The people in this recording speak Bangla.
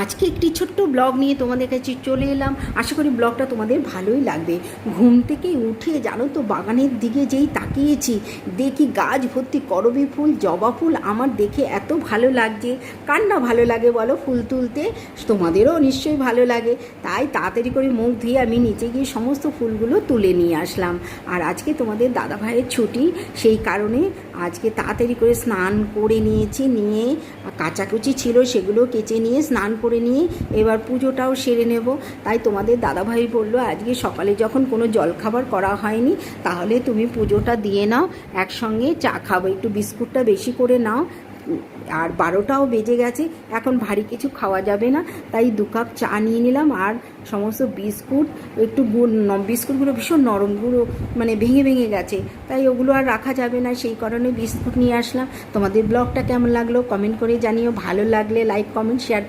আজকে একটি ছোট্ট ব্লগ নিয়ে তোমাদের কাছে চলে এলাম। আশা করি ব্লগটা তোমাদের ভালোই লাগবে। ঘুম থেকে উঠে জানো তো বাগানের দিকে যেই তাকিয়েছি, দেখি গাছ ভর্তি করবী ফুল, জবা ফুল। আমার দেখে এত ভালো লাগছে। কার না ভালো লাগে বলো ফুল তুলতে? তোমাদেরও নিশ্চয়ই ভালো লাগে। তাই তাড়াতাড়ি করে মুখ ধুয়ে আমি নিচে গিয়ে সমস্ত ফুলগুলো তুলে নিয়ে আসলাম। আর আজকে তোমাদের দাদা ভাইয়ের ছুটি, সেই কারণে আজকে তাড়াতাড়ি করে স্নান করে নিয়েছি। নিয়ে কাচাকুচি ছিল সেগুলো কেচে নিয়ে স্নান করে নিয়ে এবার পুজোটাও সেরে নেব। তাই তোমাদের দাদাভাই বললো আজকে সকালে যখন কোনো জলখাবার করা হয়নি, তাহলে তুমি পুজোটা দিয়ে নাও, একসঙ্গে চা খাবো, একটু বিস্কুটটা বেশি করে নাও। আর 12টাও বেজে গেছে, এখন ভারী কিছু খাওয়া যাবে না। তাই 2 কাপ চা নিয়ে নিলাম আর সমস্ত বিস্কুট, একটু বিস্কুটগুলো ভীষণ নরম, গুঁড়ো মানে ভেঙে ভেঙে গেছে, তাই ওগুলো আর রাখা যাবে না, সেই কারণে বিস্কুট নিয়ে আসলাম। তোমাদের ব্লগটা কেমন লাগলো কমেন্ট করে জানিও। ভালো লাগলে লাইক কমেন্ট শেয়ার